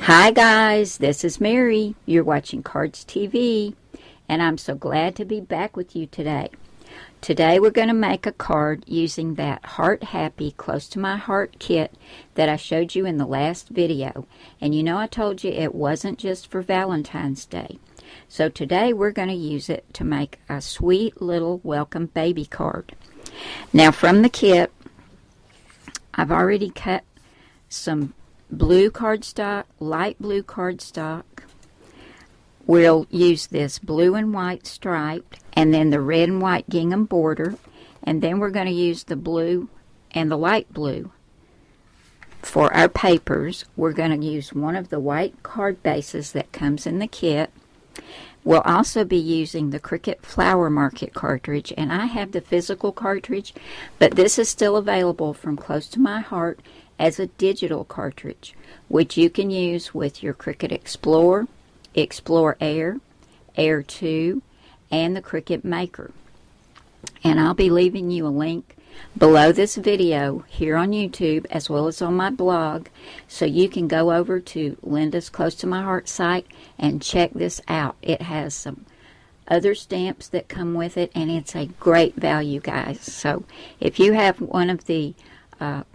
Hi guys, this is Mary. You're watching Cardz TV, and I'm so glad to be back with you today. Today we're going to make a card using that Heart Happy Close to My Heart kit that I showed you in the last video. And you know I told you it wasn't just for Valentine's Day. So today we're going to use it to make a sweet little welcome baby card. Now from the kit, I've already cut some blue cardstock, light blue cardstock. We'll use this blue and white striped, and then the red and white gingham border, and then we're going to use the blue and the light blue. For our papers, we're going to use one of the white card bases that comes in the kit. We'll also be using the Cricut Flower Market cartridge, and I have the physical cartridge, but this is still available from Close to My Heart as a digital cartridge, which you can use with your Cricut Explorer, Explorer Air, Air 2, and the Cricut Maker. And I'll be leaving you a link below this video here on YouTube as well as on my blog, so you can go over to Linda's Close to My Heart site and check this out. It has some other stamps that come with it, and it's a great value, guys. So if you have one of the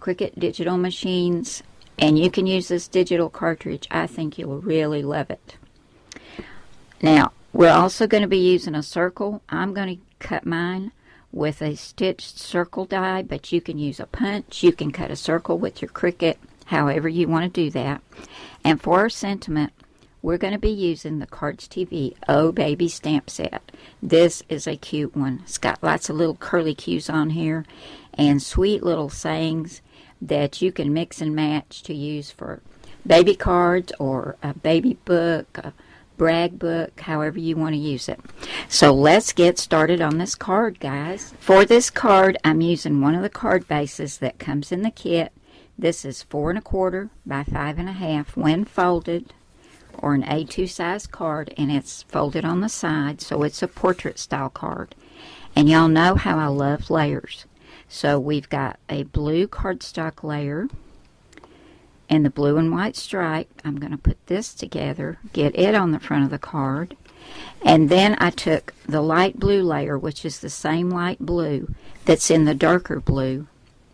Cricut digital machines and you can use this digital cartridge, I think you'll really love it. Now we're also going to be using a circle. I'm going to cut mine with a stitched circle die, but you can use a punch. You can cut a circle with your Cricut, however you want to do that. And for our sentiment, we're going to be using the Cardz TV Oh Baby stamp set. This is a cute one. It's got lots of little curly cues on here and sweet little sayings that you can mix and match to use for baby cards or a baby book, a brag book, however you want to use it. So let's get started on this card, guys. For this card, I'm using one of the card bases that comes in the kit. This is 4 1/4 by 5 1/2 when folded, or an A2 size card, and it's folded on the side, so it's a portrait style card. And y'all know how I love layers. So we've got a blue cardstock layer and the blue and white stripe. I'm going to put this together, get it on the front of the card. And then I took the light blue layer, which is the same light blue that's in the darker blue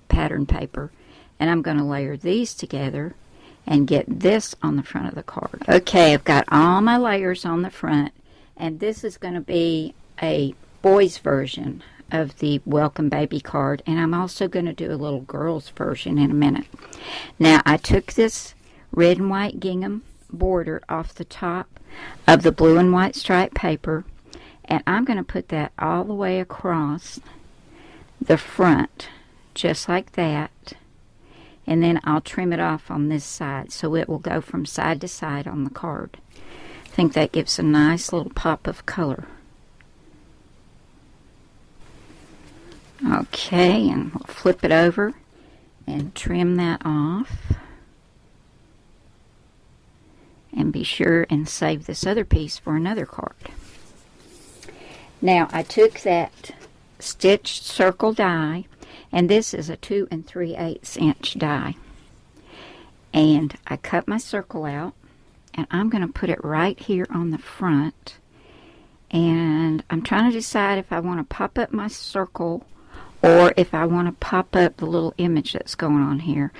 pattern paper. And I'm going to layer these together and get this on the front of the card. Okay, I've got all my layers on the front, and this is going to be a boy's version of the welcome baby card, and I'm also going to do a little girl's version in a minute. Now I took this red and white gingham border off the top of the blue and white stripe paper, and I'm going to put that all the way across the front just like that, and then I'll trim it off on this side so it will go from side to side on the card. I think that gives a nice little pop of color. Okay, and we'll flip it over and trim that off. And be sure and save this other piece for another card. Now, I took that stitched circle die, and this is a 2 3/8 inch die. And I cut my circle out, and I'm going to put it right here on the front. And I'm trying to decide if I want to pop up my circle or if I want to pop up the little image that's going on here.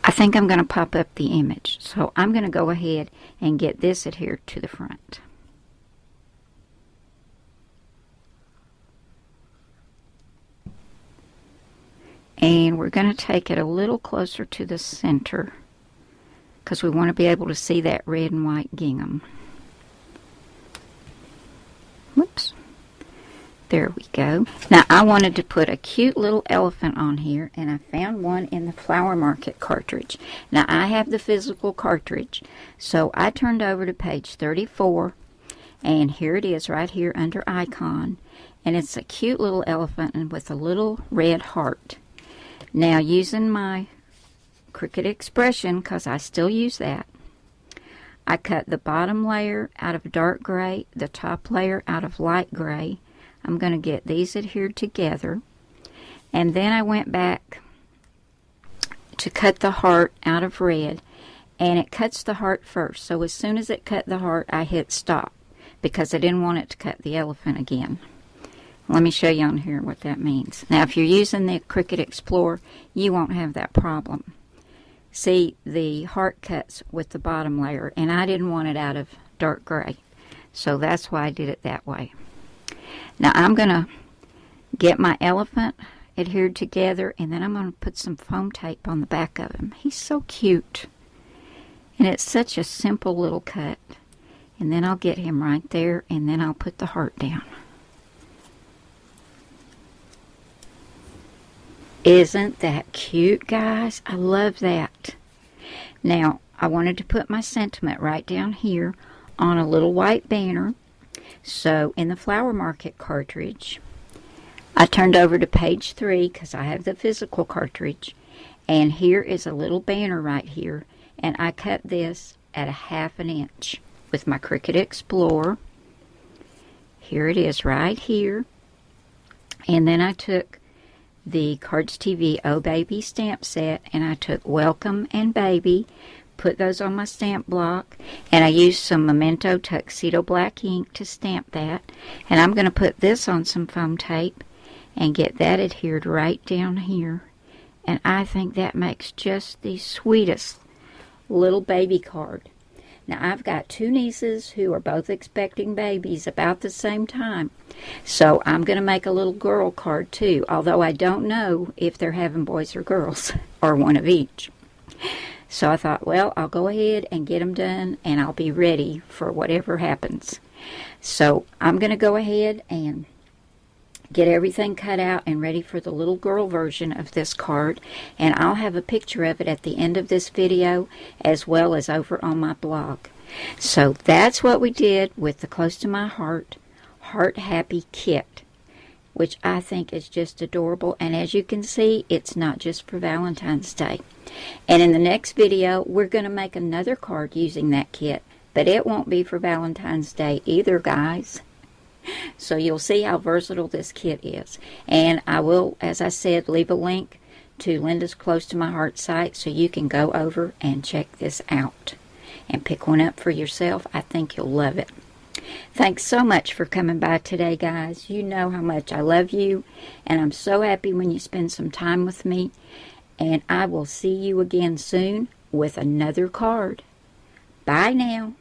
I think I'm going to pop up the image. So I'm going to go ahead and get this adhered to the front. And we're going to take it a little closer to the center because we want to be able to see that red and white gingham. Whoops. There we go. Now I wanted to put a cute little elephant on here, and I found one in the Flower Market cartridge. Now I have the physical cartridge, so I turned over to page 34, and here it is right here under icon, and it's a cute little elephant and with a little red heart. Now using my Cricut Expression, because I still use that, I cut the bottom layer out of dark gray, the top layer out of light gray. I'm going to get these adhered together, and then I went back to cut the heart out of red, and it cuts the heart first. So as soon as it cut the heart, I hit stop because I didn't want it to cut the elephant again. Let me show you on here what that means. Now, if you're using the Cricut Explorer, you won't have that problem. See, the heart cuts with the bottom layer, and I didn't want it out of dark gray. So that's why I did it that way. Now, I'm going to get my elephant adhered together, and then I'm going to put some foam tape on the back of him. He's so cute. And it's such a simple little cut. And then I'll get him right there, and then I'll put the heart down. Isn't that cute, guys? I love that. Now, I wanted to put my sentiment right down here on a little white banner. So, in the Flower Market cartridge, I turned over to page 3 because I have the physical cartridge. And here is a little banner right here. And I cut this at a 1/2 inch with my Cricut Explorer. Here it is right here. And then I took the Cardz TV Oh Baby stamp set, and I took Welcome and Baby, put those on my stamp block, and I used some Memento Tuxedo black ink to stamp that. And I'm going to put this on some foam tape and get that adhered right down here. And I think that makes just the sweetest little baby card. Now, I've got 2 nieces who are both expecting babies about the same time. So I'm going to make a little girl card too, although I don't know if they're having boys or girls, or one of each. So I thought, well, I'll go ahead and get them done, and I'll be ready for whatever happens. So I'm going to go ahead and get everything cut out and ready for the little girl version of this card, and I'll have a picture of it at the end of this video as well as over on my blog. So that's what we did with the Close to My Heart Happy kit, which I think is just adorable. And as you can see, it's not just for Valentine's Day. And in the next video, we're going to make another card using that kit, but it won't be for Valentine's Day either, guys. So you'll see how versatile this kit is. And I will, as I said, leave a link to Linda's Close to My Heart site so you can go over and check this out and pick one up for yourself. I think you'll love it. Thanks so much for coming by today, guys. You know how much I love you, and I'm so happy when you spend some time with me. And I will see you again soon with another card. Bye now.